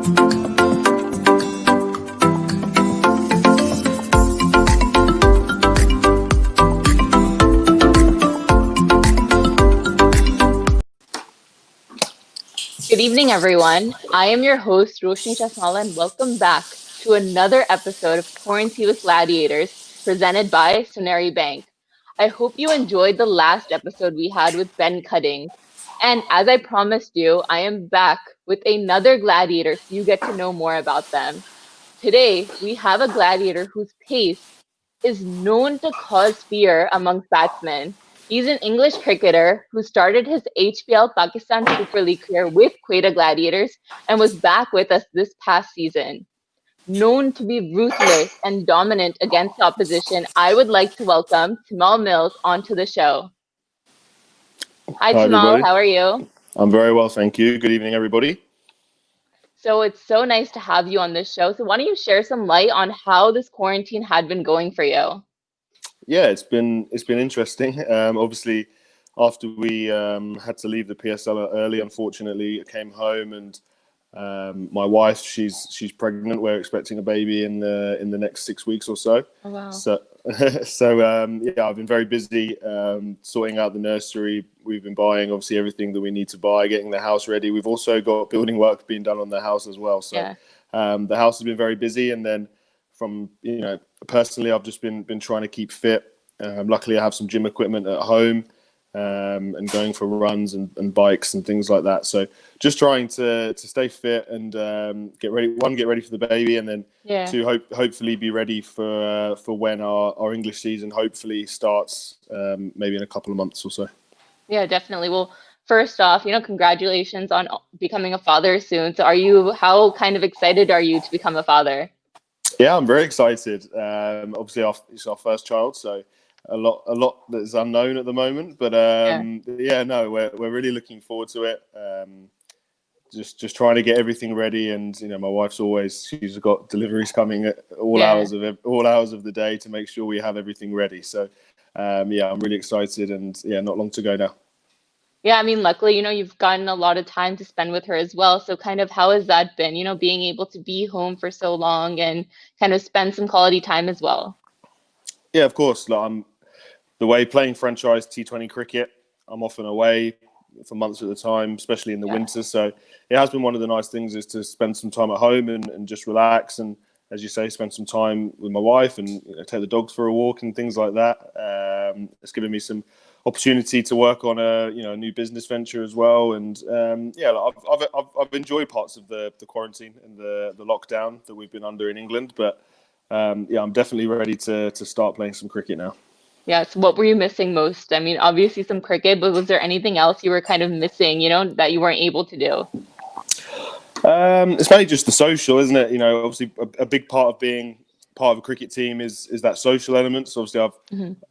Good evening, everyone. I am your host, Roshni Chasmala, and welcome back to another episode of Quarantine with Gladiators, presented by Soneri Bank. I hope you enjoyed the last episode we had with Ben Cuddings. And as I promised you, I am back with another gladiator so you get to know more about them. Today, we have a gladiator whose pace is known to cause fear amongst batsmen. He's an English cricketer who started his HPL Pakistan Super League career with Quetta Gladiators and was back with us this past season. Known to be ruthless and dominant against the opposition, I would like to welcome Tymal Mills onto the show. Hi, Hi, Tymal. everybody. How are you? I'm very well, thank you. Good evening, everybody. So it's so nice to have you on this show. So why don't you share some light on how this quarantine had been going for you? Yeah, it's been interesting. Obviously, after we had to leave the PSL early, unfortunately, I came home and my wife, she's pregnant. We're expecting a baby in the next 6 weeks or so. Oh, wow. So yeah, I've been very busy sorting out the nursery. We've been buying obviously everything that we need to buy, getting the house ready. We've also got building work being done on the house as well. So Yeah. the house has been very busy, and then from personally, I've just been trying to keep fit. Luckily, I have some gym equipment at home. And going for runs and bikes and things like that. So just trying to stay fit and get ready for the baby, and then Yeah. two, hopefully be ready for when our English season hopefully starts, maybe in a couple of months or so. Yeah, definitely. Well, first off, congratulations on becoming a father soon. So how kind of excited are you to become a father? Yeah, I'm very excited. Obviously, it's our first child, so a lot that's unknown at the moment. But yeah, no, we're really looking forward to it. Just trying to get everything ready, and my wife's she's got deliveries coming at all hours of the day to make sure we have everything ready. So yeah, I'm really excited, and yeah, not long to go now. Yeah, I mean, luckily, you've gotten a lot of time to spend with her as well. So kind of how has that been, being able to be home for so long and kind of spend some quality time as well? Yeah, of course. Like, I'm the way playing franchise T20 cricket, I'm often away for months at a time, especially in the winter. So it has been one of the nice things is to spend some time at home and just relax. And as you say, spend some time with my wife and take the dogs for a walk and things like that. It's given me some opportunity to work on a new business venture as well. And yeah, I've enjoyed parts of the quarantine and the lockdown that we've been under in England. But yeah, I'm definitely ready to start playing some cricket now. Yeah, so what were you missing most? I mean, obviously some cricket, but was there anything else you were kind of missing, that you weren't able to do? It's mainly just the social, isn't it? Obviously a big part of being part of a cricket team is that social element. So obviously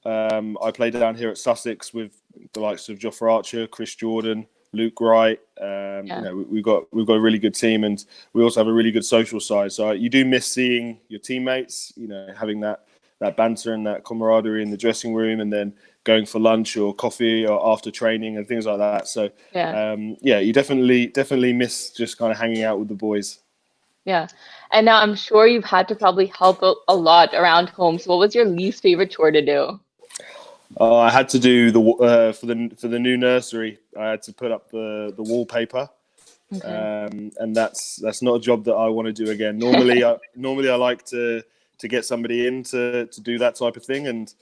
I played down here at Sussex with the likes of Jofra Archer, Chris Jordan, Luke Wright. We've got a really good team, and we also have a really good social side. So you do miss seeing your teammates, having that banter and that camaraderie in the dressing room, and then going for lunch or coffee or after training and things like that. So yeah, you definitely miss just kind of hanging out with the boys. Yeah. And now I'm sure you've had to probably help a lot around home. So what was your least favorite chore to do? I had to do for the new nursery. I had to put up the wallpaper, and that's not a job that I want to do again. Normally, I like to get somebody in to do that type of thing and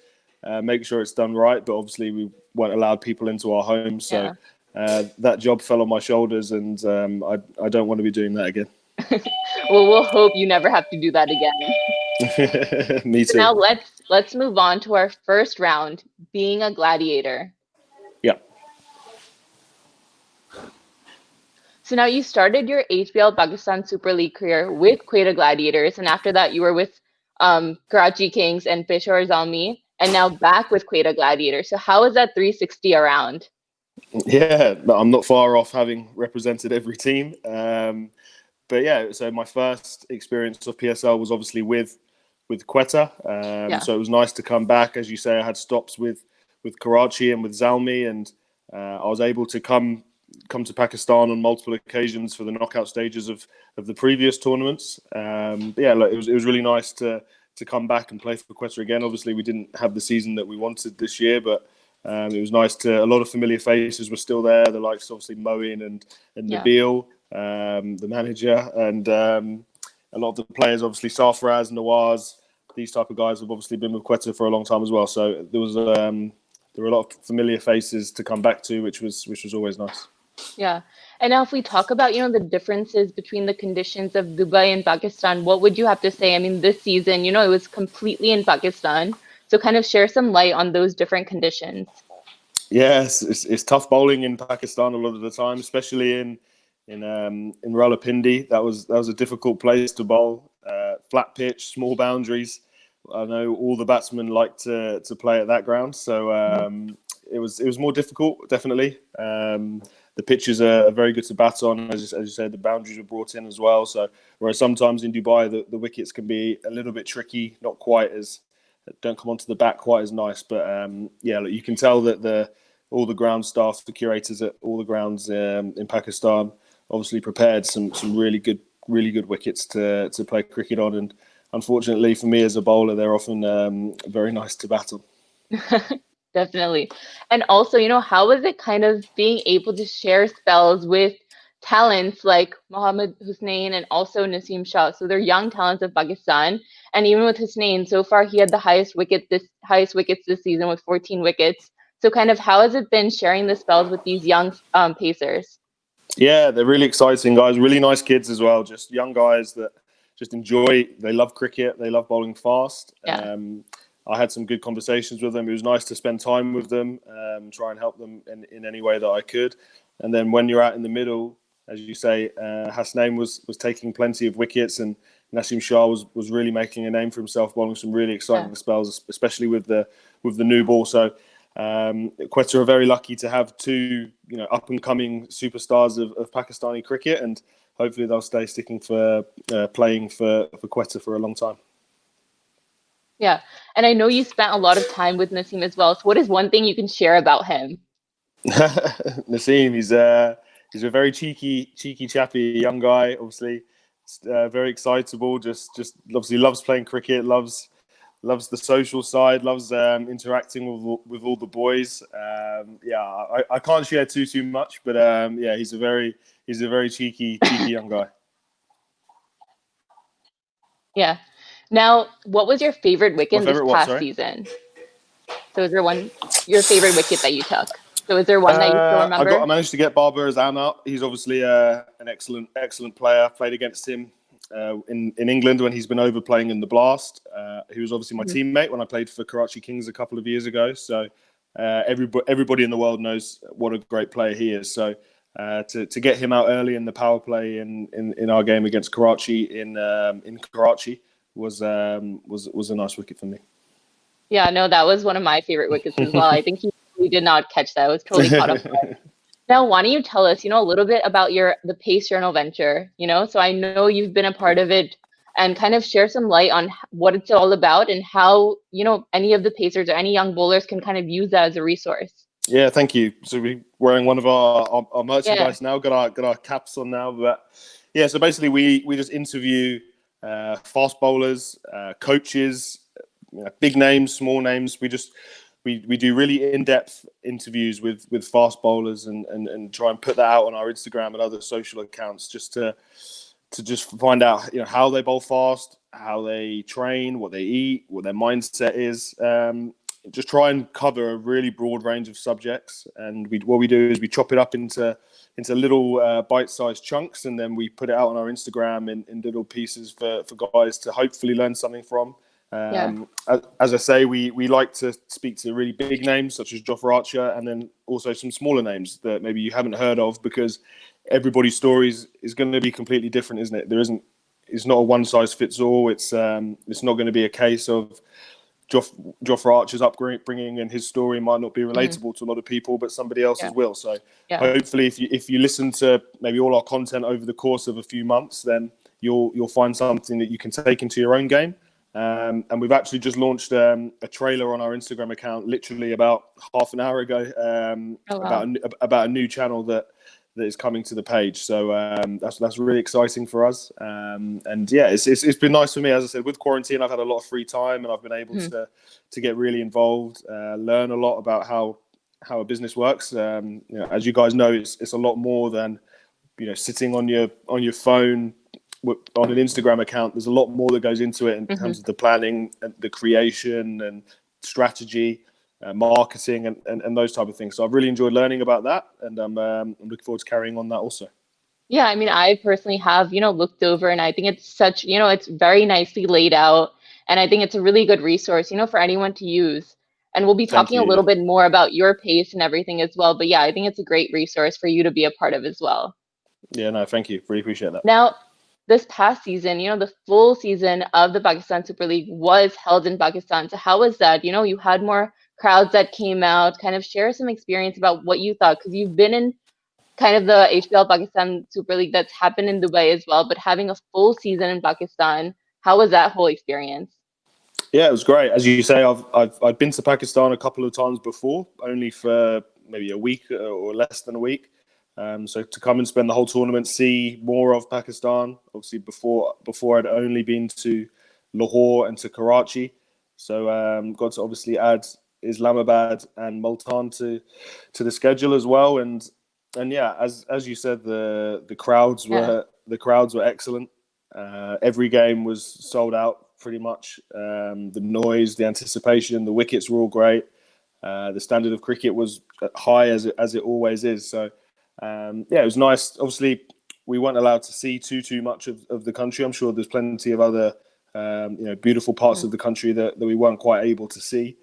make sure it's done right. But obviously, we weren't allowed people into our home, so that job fell on my shoulders, and I don't want to be doing that again. Well, we'll hope you never have to do that again. Me too. Now let's move on to our first round, being a gladiator. Yeah. So now you started your HBL Pakistan Super League career with Quetta Gladiators, and after that you were with Karachi Kings and Peshawar Zalmi, and now back with Quetta Gladiators. So how is that 360 around? Yeah, I'm not far off having represented every team. But yeah, so my first experience of PSL was obviously with Quetta. So it was nice to come back. As you say, I had stops with Karachi and with Zalmi, and I was able to come come to Pakistan on multiple occasions for the knockout stages of the previous tournaments. But yeah, look, it was really nice to come back and play for Quetta again. Obviously, we didn't have the season that we wanted this year, but it was nice a lot of familiar faces were still there. The likes, obviously, Moeen and Nabil, the manager, and a lot of the players, obviously, Sarfaraz, Nawaz, these type of guys have obviously been with Quetta for a long time as well. So there were a lot of familiar faces to come back to, which was always nice. Yeah. And now if we talk about, the differences between the conditions of Dubai and Pakistan, what would you have to say? I mean, this season, it was completely in Pakistan. So kind of share some light on those different conditions. Yes, it's tough bowling in Pakistan a lot of the time, especially in Rawalpindi. That was a difficult place to bowl. Flat pitch, small boundaries. I know all the batsmen like to play at that ground, so it was more difficult, definitely. The pitches are very good to bat on, as you said. The boundaries were brought in as well. So whereas sometimes in Dubai the wickets can be a little bit tricky, not quite as don't come onto the bat quite as nice. But yeah, look, you can tell that all the ground staff, the curators at all the grounds in Pakistan, obviously prepared some really good wickets to play cricket on. And unfortunately for me as a bowler, they're often very nice to bat on. Definitely. And also, how was it kind of being able to share spells with talents like Mohammad Hussain and also Naseem Shah? So they're young talents of Pakistan. And even with Hussain, so far he had the highest wickets this season with 14 wickets. So kind of how has it been sharing the spells with these young pacers? Yeah, they're really exciting guys, really nice kids as well. Just young guys that just they love cricket, they love bowling fast. Yeah. I had some good conversations with them. It was nice to spend time with them, try and help them in any way that I could. And then when you're out in the middle, as you say, Hasnain was taking plenty of wickets, and Naseem Shah was really making a name for himself, bowling some really exciting spells, especially with the new ball. So Quetta are very lucky to have two up and coming superstars of Pakistani cricket, and hopefully they'll stay sticking for playing for Quetta for a long time. Yeah. And I know you spent a lot of time with Naseem as well. So what is one thing you can share about him? Naseem, he's a very cheeky chappy young guy, obviously very excitable, just obviously loves playing cricket, loves the social side, loves interacting with all the boys. I can't share too much, but yeah, he's a very cheeky young guy. Yeah. Now, what was your favorite wicket this past season? So is there your favorite wicket that you took? So is there one that you still remember? I managed to get Babar Azam out. He's obviously an excellent player. Played against him in England when he's been over playing in the Blast. He was obviously my teammate when I played for Karachi Kings a couple of years ago. So everybody in the world knows what a great player he is. So to get him out early in the power play in our game against Karachi in Karachi was a nice wicket for me. Yeah, no, that was one of my favorite wickets as well. I think he did not catch that. I was totally caught up. Now, why don't you tell us, a little bit about the Pace Journal venture? So I know you've been a part of it, and kind of share some light on what it's all about and how any of the pacers or any young bowlers can kind of use that as a resource. Yeah, thank you. So we're wearing one of our merchandise now. Got our caps on now, but yeah. So basically, we just interview fast bowlers, coaches, big names, small names. We do really in-depth interviews with fast bowlers and try and put that out on our Instagram and other social accounts just to find out how they bowl fast, how they train, what they eat, what their mindset is. Just try and cover a really broad range of subjects. And what we do is we chop it up into little bite-sized chunks, and then we put it out on our Instagram in little pieces for guys to hopefully learn something from. As I say, we like to speak to really big names such as Jofra Archer, and then also some smaller names that maybe you haven't heard of, because everybody's story is going to be completely different, isn't it? It's not a one size fits all. It's not going to be a case of Jofra Archer's upbringing and his story might not be relatable to a lot of people, but somebody else's will. So hopefully, if you listen to maybe all our content over the course of a few months, then you'll find something that you can take into your own game. And we've actually just launched a trailer on our Instagram account literally about half an hour ago about a new channel that that is coming to the page. So that's really exciting for us. And yeah, it's been nice for me. As I said, with quarantine, I've had a lot of free time, and I've been able to get really involved, learn a lot about how a business works. As you guys know, it's a lot more than sitting on your phone on an Instagram account. There's a lot more that goes into it in terms of the planning and the creation and strategy, marketing, and those type of things. So I've really enjoyed learning about that, and I'm looking forward to carrying on that also. Yeah, I mean, I personally have, looked over, and I think it's such, it's very nicely laid out. And I think it's a really good resource, for anyone to use. And we'll be Thank talking a you. little bit more about your pace and everything as well. But yeah, I think it's a great resource for you to be a part of as well. Yeah, no, thank you. Really appreciate that. Now, this past season, the full season of the Pakistan Super League was held in Pakistan. So how was that? You had more crowds that came out. Kind of share some experience about what you thought, because you've been in kind of the HPL Pakistan Super League that's happened in Dubai as well, but having a full season in Pakistan, how was that whole experience? Yeah, it was great. As you say, I've been to Pakistan a couple of times before, only for maybe a week or less than a week. So to come and spend the whole tournament, see more of Pakistan. Obviously, before I'd only been to Lahore and to Karachi, so got to obviously add Islamabad and Multan to the schedule as well. And yeah, as you said, the crowds were excellent. Every game was sold out pretty much. The noise, the anticipation, the wickets were all great. The standard of cricket was high as it always is. So it was nice. Obviously, we weren't allowed to see too much of the country. I'm sure there's plenty of other beautiful parts of the country that we weren't quite able to see.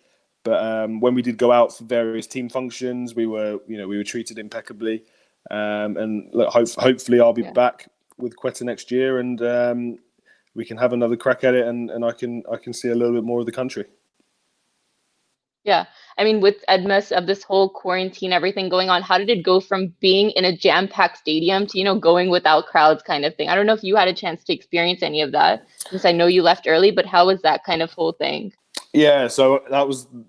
But when we did go out for various team functions, we were treated impeccably. And look, hopefully I'll be back with Quetta next year, and we can have another crack at it, and I can see a little bit more of the country. Yeah, I mean, with Edmus of this whole quarantine, everything going on, how did it go from being in a jam-packed stadium to, going without crowds kind of thing? I don't know if you had a chance to experience any of that, since I know you left early, but how was that kind of whole thing? Yeah, so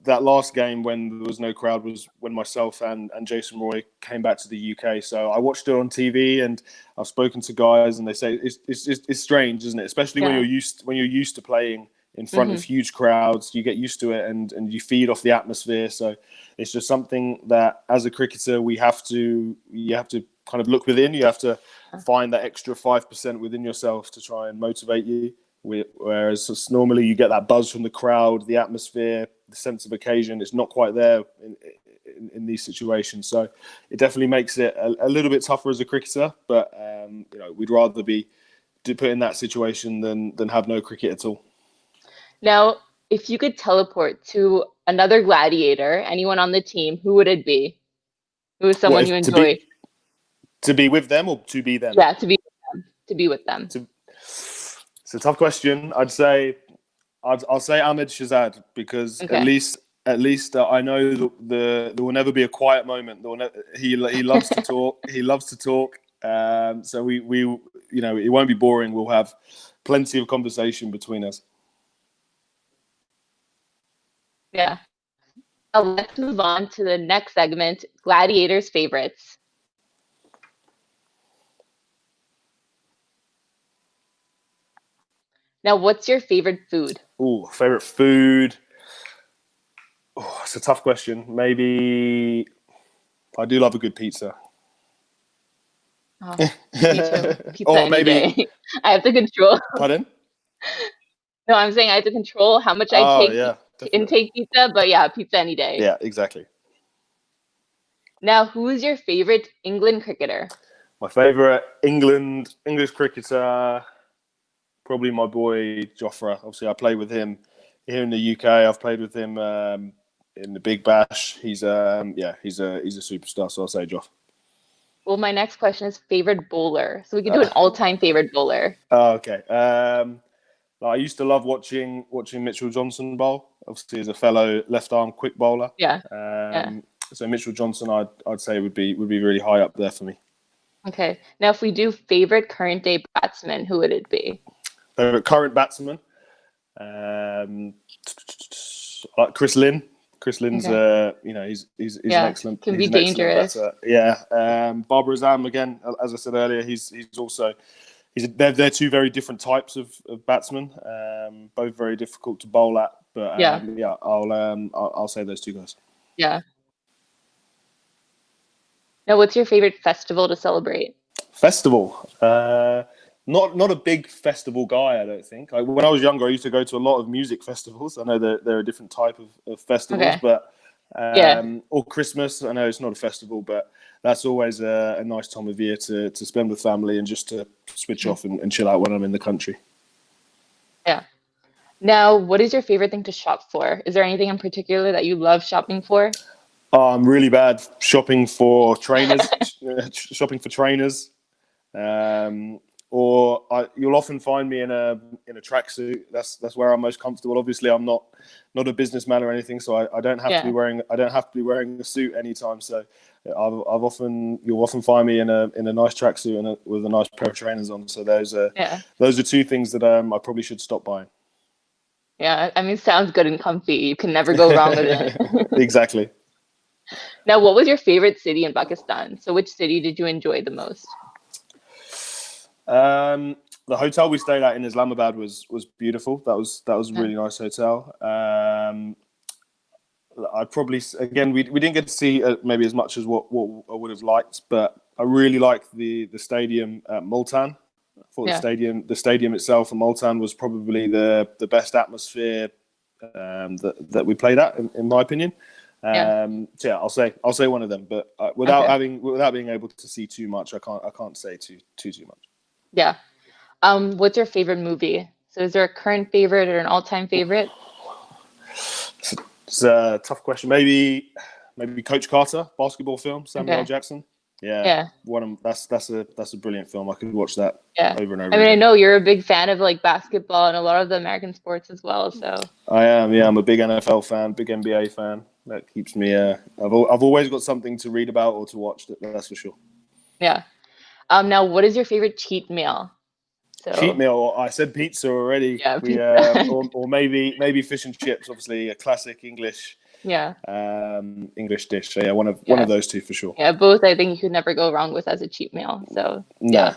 that last game when there was no crowd was when myself and Jason Roy came back to the UK. So I watched it on TV, and I've spoken to guys, and they say it's strange, isn't it? Especially when you're used to playing in front of huge crowds, you get used to it, and you feed off the atmosphere. So it's just something that, as a cricketer, you have to kind of look within. You have to find that extra 5% within yourself to try and motivate you. Whereas normally you get that buzz from the crowd, the atmosphere, the sense of occasion. It's not quite there in these situations. So it definitely makes it a little bit tougher as a cricketer. But we'd rather be put in that situation than have no cricket at all. Now, if you could teleport to another gladiator, anyone on the team, who would it be? Who is someone you enjoy? To be with them or to be them? Yeah, to be with them. To be with them. It's a tough question. I'll say Ahmed Shahzad, because at least I know that there will never be a quiet moment. He loves to talk. He loves to talk. So we it won't be boring. We'll have plenty of conversation between us. Yeah. Now let's move on to the next segment, Gladiators favorites. Now, what's your favorite food? Ooh, favorite food. Oh, it's a tough question. Maybe I do love a good pizza. Oh, me too. Pizza or any day. I have to control. Pardon? No, I'm saying I have to control how much I intake pizza, but yeah, pizza any day. Yeah, exactly. Now, who is your favorite England cricketer? My favorite English cricketer, probably my boy Jofra. Obviously, I play with him here in the UK. I've played with him in the Big Bash. He's a superstar. So I'll say Joff. Well, my next question is favorite bowler. So we can do an all-time favorite bowler. Oh, okay. I used to love watching Mitchell Johnson bowl. Obviously, as a fellow left-arm quick bowler. Yeah. So Mitchell Johnson, I'd say would be really high up there for me. Okay. Now, if we do favorite current day batsman, who would it be? Favorite current batsman, like Chris Lynn. Chris Lynn's, Okay. he's an Yeah, excellent can be dangerous. batter. Yeah. Barbara Azam again, as I said earlier, he's also they're two very different types of batsmen, both very difficult to bowl at. But Yeah, yeah, I'll say those two guys. yeah. Now, what's your favorite festival to celebrate? Festival. Not a big festival guy, I don't think. When I was younger, I used to go to a lot of music festivals. I know that there are a different type of festivals, Okay. but Yeah. or Christmas. I know it's not a festival, but that's always a nice time of year to spend with family and just to switch off and chill out when I'm in the country. Yeah. Now, what is your favorite thing to shop for? Is there anything in particular that you love shopping for? Oh, I'm really bad shopping for trainers. Shopping for trainers. You'll often find me in a tracksuit. That's where I'm most comfortable. Obviously, I'm not a businessman or anything, so I don't have to be Yeah. wearing a suit anytime. So you'll often find me in a nice tracksuit and with a nice pair of trainers on. So those are two things that I probably should stop buying. Yeah. I mean, sounds good and comfy. You can never go wrong with it. Exactly. Now, what was your favorite city in Pakistan? So, which city did you enjoy the most? The hotel we stayed at in Islamabad was beautiful. That was a really nice hotel. I'd probably again we didn't get to see maybe as much as what I would have liked, but I really liked the stadium at Multan. I thought Yeah. the stadium itself in Multan was probably the best atmosphere that we played at, in my opinion. Yeah. So yeah, I'll say one of them, but without being able to see too much, I can't say too much. Yeah. What's your favorite movie? So, is there a current favorite or an all-time favorite? It's a tough question. Maybe Coach Carter, basketball film, Samuel L. Okay. Jackson. Yeah, Yeah. that's a brilliant film. I could watch that Yeah. over and I over mean, I again. know you're a big fan of like basketball and a lot of the American sports as well. So, I am. Yeah, I'm a big NFL fan, big NBA fan. That keeps me. I've always got something to read about or to watch. That's for sure. yeah. Now, what is your favorite cheat meal? Cheat So, meal. I said pizza already. yeah, We pizza. or maybe fish and chips. Obviously, a classic Yeah. English dish. So yeah, one of Yeah. those two for sure. Yeah. Both, I think you could never go wrong with as a cheat meal. So, No. yeah.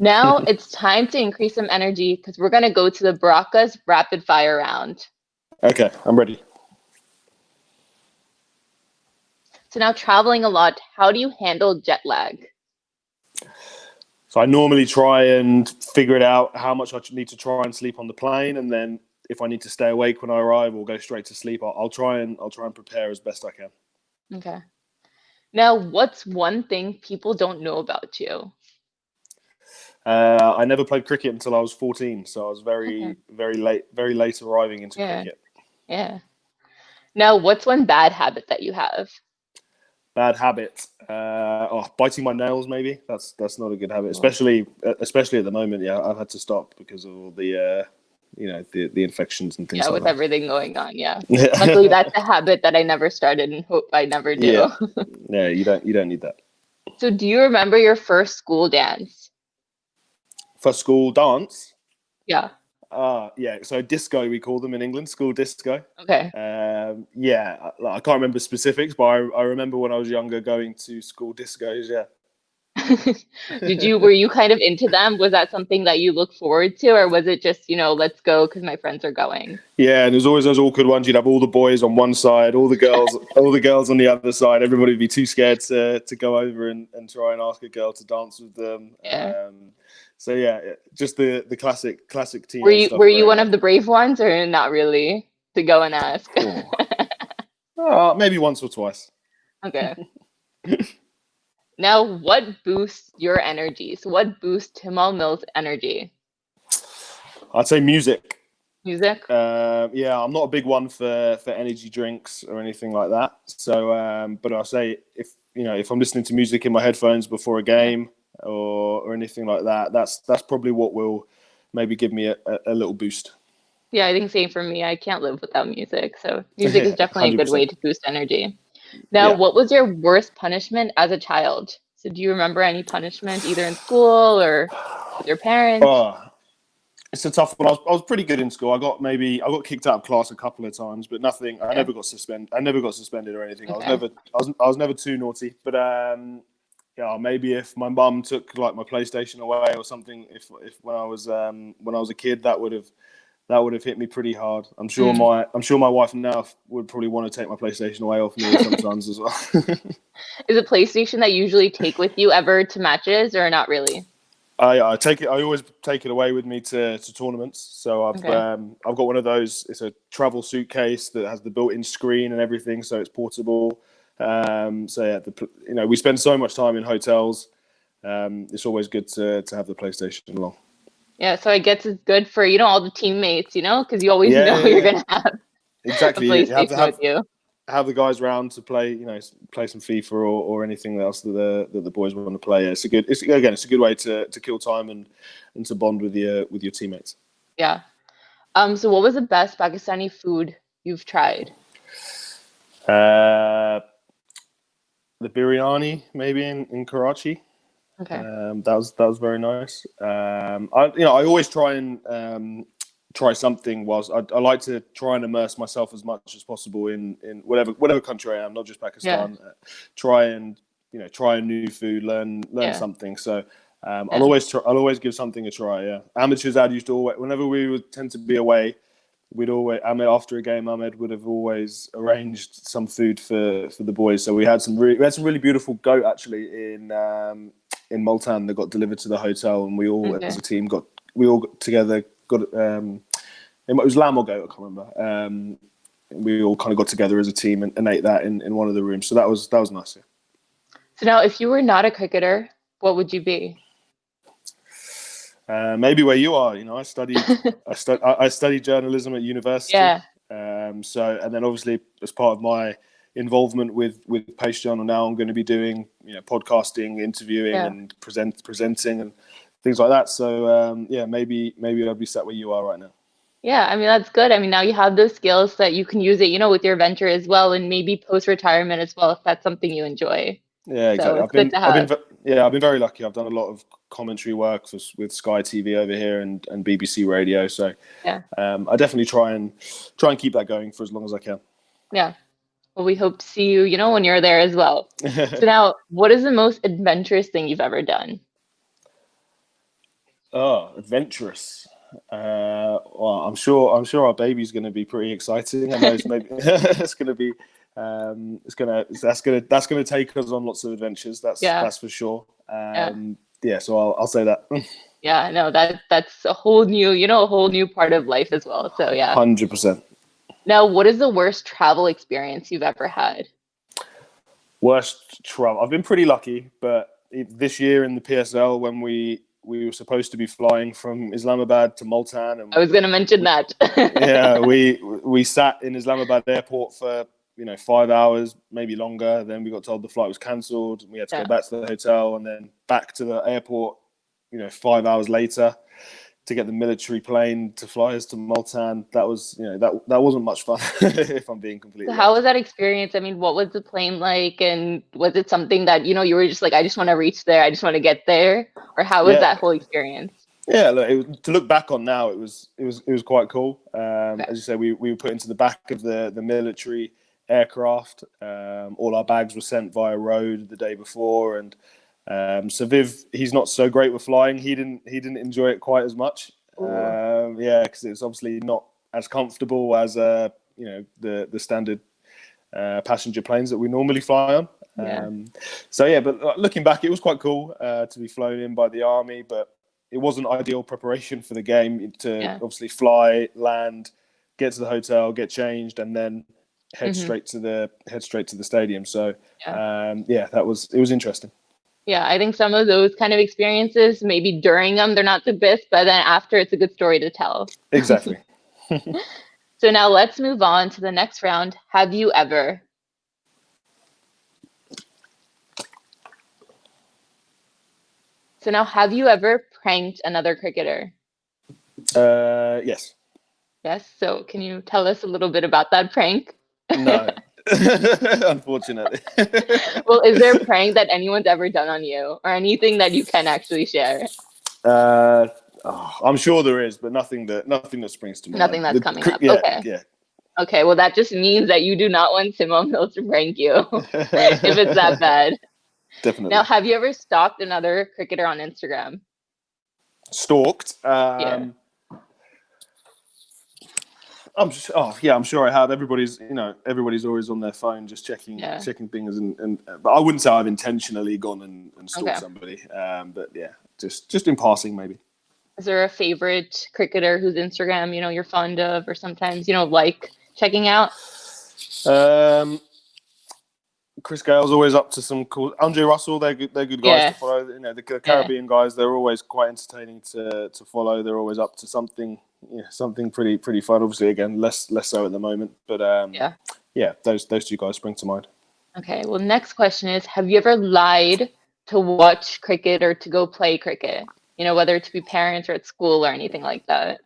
Now it's time to increase some energy because we're going to go to the Baraka's rapid fire round. Okay, I'm ready. So, now traveling a lot, how do you handle jet lag? So I normally try and figure it out how much I need to try and sleep on the plane, and then if I need to stay awake when I arrive or go straight to sleep, I'll try and prepare as best I can. Okay. Now, what's one thing people don't know about you? I never played cricket until I was 14, so I was Okay. very late arriving into Yeah. cricket. Yeah. Now, what's one bad habit that you have? Bad habit. Biting my nails. Maybe that's not a good habit, Oh. especially at the moment. Yeah, I've had to stop because of all the the infections and things Yeah, like with that. everything going on. Yeah. Luckily, that's a habit that I never started and hope I never do. Yeah, yeah. You don't need that. So, do you remember your first school dance? For school dance. Yeah. Yeah. So disco, we call them in England, school disco. Okay. Yeah, I can't remember specifics, but I remember when I was younger going to school discos. Yeah. Were you kind of into them? Was that something that you look forward to, or was it just, let's go because my friends are going? Yeah, and there's always those awkward ones. You'd have all the boys on one side, all the girls on the other side. Everybody would be too scared to go over and try and ask a girl to dance with them. Yeah. So yeah, just the classic Were teenage you stuff were you growing one up. of the brave ones, or not really to go and ask? Maybe once or twice. Okay. Now, what boosts your energy? So, what boosts Tymal Mills' energy? I'd say music. Music? Yeah, I'm not a big one for energy drinks or anything like that. So, but I'll say if I'm listening to music in my headphones before a game or anything like that, that's probably what will maybe give me a little boost. Yeah, I think same for me. I can't live without music. So, music is definitely a good way 100%. to boost energy. Now, Yeah. what was your worst punishment as a child? So, do you remember any punishment either in school or with your parents? Oh, It's a tough one. I was pretty good in school. I got kicked out of class a couple of times, but nothing. I never got suspended or anything. Okay. I was never too naughty. But yeah, maybe if my mum took like my PlayStation away or something, if when I was a kid, that would have hit me pretty hard. I'm sure my wife now would probably want to take my PlayStation away off me sometimes as well. Is a PlayStation that you usually take with you ever to matches or not really? I take it. I always take it away with me to tournaments. So I've got one of those. It's a travel suitcase that has the built-in screen and everything, so it's portable. So yeah, we spend so much time in hotels. It's always good to have the PlayStation along. Yeah, so I guess it's good for all the teammates, because you always know you're gonna have exactly. a PlayStation with you. Have the guys round to play, play some FIFA or anything else that the boys want to play. It's a good way to kill time and to bond with your teammates. Yeah. So what was the best Pakistani food you've tried? The biryani, maybe in Karachi. Okay. That was very nice. I always try and try something. I like to try and immerse myself as much as possible in whatever country I am, not just Pakistan. Yeah. Try a new food, learn something. So I'll always give something a try. Yeah, amateurs used to always, whenever we would tend to be away, after a game, Ahmed would have always arranged some food for the boys. So we had some really beautiful goat actually in Multan that got delivered to the hotel, and we all as a team got together. It was lamb or goat, I can't remember. We all kind of got together as a team and ate that in one of the rooms. So that was nice. Yeah. So now, if you were not a cricketer, what would you be? Maybe where you are. I studied journalism at university. Yeah. So and then obviously as part of my involvement with Pace Journal now, I'm going to be doing podcasting, interviewing, and presenting and things like that. So maybe I'll be sat where you are right now. Yeah, I mean that's good. I mean now you have those skills that you can use it, with your venture as well, and maybe post-retirement as well if that's something you enjoy. Yeah, exactly. So it's good to have. I've been very lucky. I've done a lot of commentary work with Sky TV over here and BBC Radio. So yeah, I definitely try and keep that going for as long as I can. Yeah. Well, we hope to see you, when you're there as well. So now, what is the most adventurous thing you've ever done? Oh, adventurous. Well, I'm sure our baby's going to be pretty exciting. I know it's going to be. That's going to take us on lots of adventures. That's for sure. So I'll say that. Yeah, no, that's a whole new part of life as well. So yeah, 100%. Now, what is the worst travel experience you've ever had? Worst travel. I've been pretty lucky, but this year in the PSL when we were supposed to be flying from Islamabad to Multan. And I was going to mention that. Yeah, we sat in Islamabad airport for 5 hours, maybe longer. Then we got told the flight was cancelled. We had to go back to the hotel and then back to the airport, 5 hours later to get the military plane to fly us to Multan. That was, that wasn't much fun, if I'm being completely honest. How was that experience? I mean, what was the plane like? And was it something that, you were just like, I just want to reach there. I just want to get there. Or how was that whole experience? Yeah, look, to look back on now, it was quite cool. As you said, we were put into the back of the military aircraft. All our bags were sent via road the day before, and so Viv, he's not so great with flying. He didn't enjoy it quite as much. Because it's obviously not as comfortable as the standard passenger planes that we normally fly on. But looking back, it was quite cool to be flown in by the army, but it wasn't ideal preparation for the game to obviously fly, land, get to the hotel, get changed, and then head straight to the stadium. So it was interesting. Yeah, I think some of those kind of experiences, maybe during them, they're not the best, but then after, it's a good story to tell. Exactly. So now let's move on to the next round. Have you ever? So now, have you ever pranked another cricketer? Yes. Yes. So can you tell us a little bit about that prank? No. Unfortunately. Well, is there a prank that anyone's ever done on you or anything that you can actually share? I'm sure there is, but nothing that springs to mind. Nothing that's coming up. Yeah, Okay. yeah. Okay, well, that just means that you do not want Tymal Mills to prank you if it's that bad. Definitely. Now, have you ever stalked another cricketer on Instagram? Stalked. Yeah. I'm sure I have. Everybody's always on their phone, just checking things, but I wouldn't say I've intentionally gone and stalked somebody. But yeah, just in passing, maybe. Is there a favorite cricketer whose Instagram you're fond of, or sometimes like checking out? Chris Gale's always up to some cool. Andre Russell, they're good guys to follow. The Caribbean guys, they're always quite entertaining to follow. They're always up to something pretty fun. Obviously, again, less so at the moment, but those two guys spring to mind. Okay, well, next question is: have you ever lied to watch cricket or to go play cricket? Whether to be parents or at school or anything like that.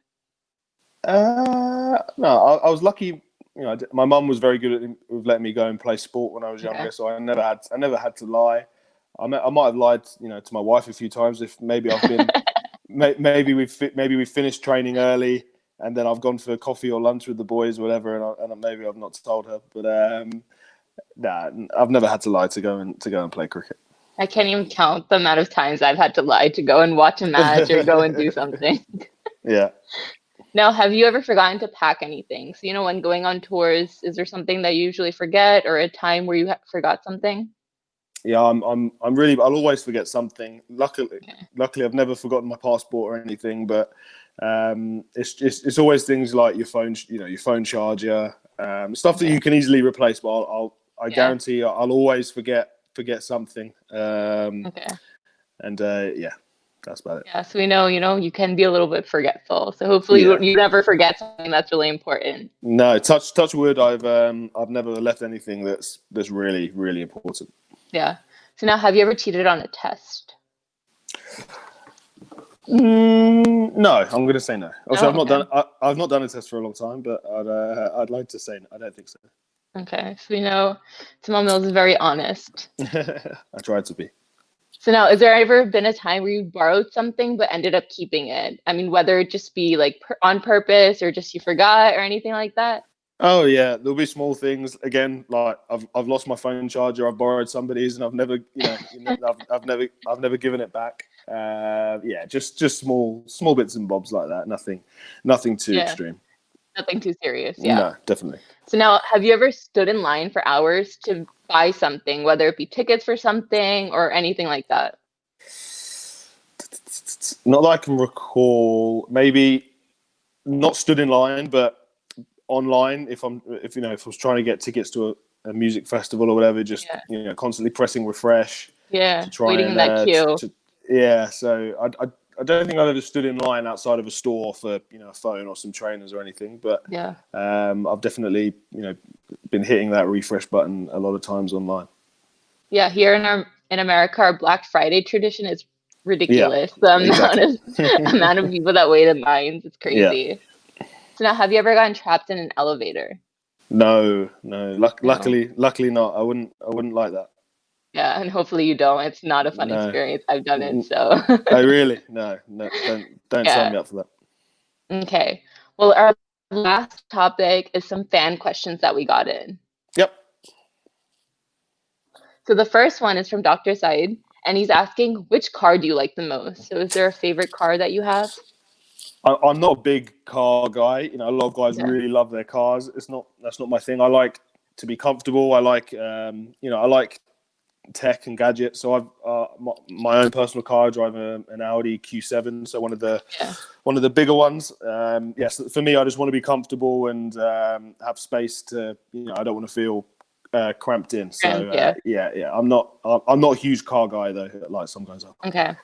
No, I was lucky. My mum was very good at letting me go and play sport when I was younger, so I never had to lie. I might have lied, to my wife a few times if maybe I've been, maybe we finished training early and then I've gone for coffee or lunch with the boys, or whatever, and maybe I've not told her. But I've never had to lie to go and play cricket. I can't even count the amount of times I've had to lie to go and watch a match or go and do something. Yeah. Now, have you ever forgotten to pack anything? So, when going on tours, is there something that you usually forget, or a time where you forgot something? Yeah, I'll always forget something. Luckily, I've never forgotten my passport or anything, but it's always things like your phone, your phone charger, stuff that you can easily replace. But I guarantee I'll always forget something. And that's about it. Yeah, so we know, you can be a little bit forgetful. So hopefully you never forget something that's really important. No, touch wood. I've never left anything that's really, really important. Yeah. So now, have you ever cheated on a test? No, I'm going to say no. Also, I've not done a test for a long time, but I'd like to say no. I don't think so. Okay, so we know Tymal Mills is very honest. I tried to be. So now, is there ever been a time where you borrowed something but ended up keeping it? I mean, whether it just be like on purpose or just you forgot or anything like that? Oh yeah, there'll be small things. Again, like I've lost my phone charger. I've borrowed somebody's, and I've never, I've never given it back. Just small bits and bobs like that. Nothing too extreme. Nothing too serious. Yeah. No, definitely. So now, have you ever stood in line for hours to buy something, whether it be tickets for something or anything like that? Not that I can recall. Maybe not stood in line, but online. If I was trying to get tickets to a music festival or whatever, just constantly pressing refresh. Yeah, waiting in that queue. So I don't think I've ever stood in line outside of a store for a phone or some trainers or anything, but I've definitely been hitting that refresh button a lot of times online. Yeah, here in America, our Black Friday tradition is ridiculous. The amount of people that wait in lines, it's crazy. Yeah. So now, have you ever gotten trapped in an elevator? No. Luckily not. I wouldn't like that. Yeah, and hopefully you don't. It's not a fun experience. I've done it, so. Oh, really? No, don't sign me up for that. Okay. Well, our last topic is some fan questions that we got in. Yep. So the first one is from Dr. Said, and he's asking, which car do you like the most? So is there a favorite car that you have? I'm not a big car guy. A lot of guys really love their cars. That's not my thing. I like to be comfortable. I like, I like tech and gadgets. So I've my own personal car. I drive an Audi Q7, so one of the bigger ones. Yes, for me, I just want to be comfortable and have space to. I don't want to feel cramped in. So I'm not a huge car guy though, like some guys are. Okay.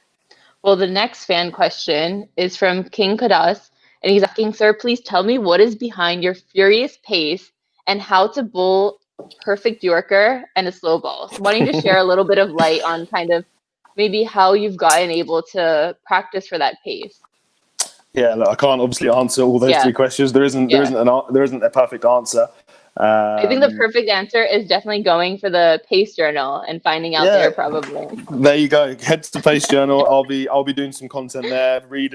Well, the next fan question is from King Kadas, and he's asking, sir, please tell me what is behind your furious pace and how to bowl perfect Yorker and a slow ball. So why don't you just share a little bit of light on kind of maybe how you've gotten able to practice for that pace? Yeah, look, I can't obviously answer all those three questions. There isn't a perfect answer. I think the perfect answer is definitely going for the pace journal and finding out there probably. There you go. Head to the pace journal. I'll be doing some content there. Read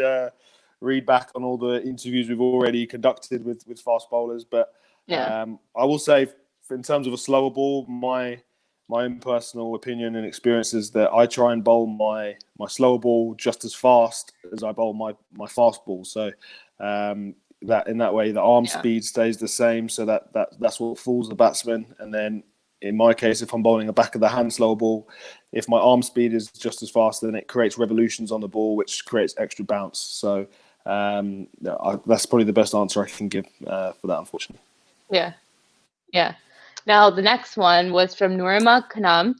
read back on all the interviews we've already conducted with fast bowlers. But Yeah. I will say, in terms of a slower ball, my own personal opinion and experience is that I try and bowl my slower ball just as fast as I bowl my fast ball. So that in that way, the arm speed stays the same. So that's what fools the batsman. And then in my case, if I'm bowling a back of the hand slow ball, if my arm speed is just as fast, then it creates revolutions on the ball, which creates extra bounce. So that's probably the best answer I can give for that, unfortunately. Yeah. Yeah. Now, the next one was from Nurima Khanam,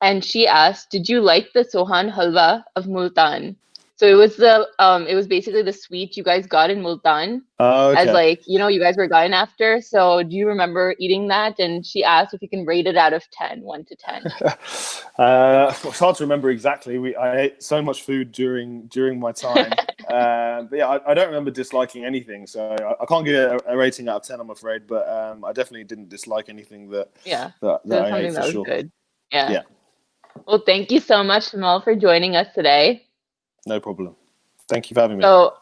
and she asked, "Did you like the Sohan Halwa of Multan?" So it was basically the sweet you guys got in Multan, as Okay. like, you guys were going after. So do you remember eating that? And she asked if you can rate it out of 10, 1 to 10. It's hard to remember exactly. I ate so much food during my time. But yeah, I don't remember disliking anything. So I can't give it a rating out of 10, I'm afraid. But I definitely didn't dislike anything that So it was I something ate, for that was sure. good. Yeah. Yeah, Well, thank you so much, Jamal, for joining us today. no problem. Thank you for having me. So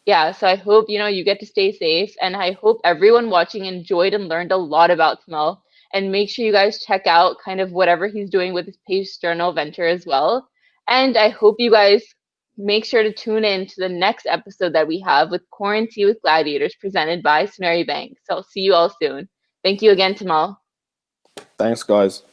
yeah, so I hope, you get to stay safe, and I hope everyone watching enjoyed and learned a lot about Smell. And make sure you guys check out kind of whatever he's doing with his Pace Journal venture as well. And I hope you guys make sure to tune in to the next episode that we have with Quarantine with Gladiators presented by Soneri Bank. So I'll see you all soon. Thank you again, Tamal. Thanks, guys.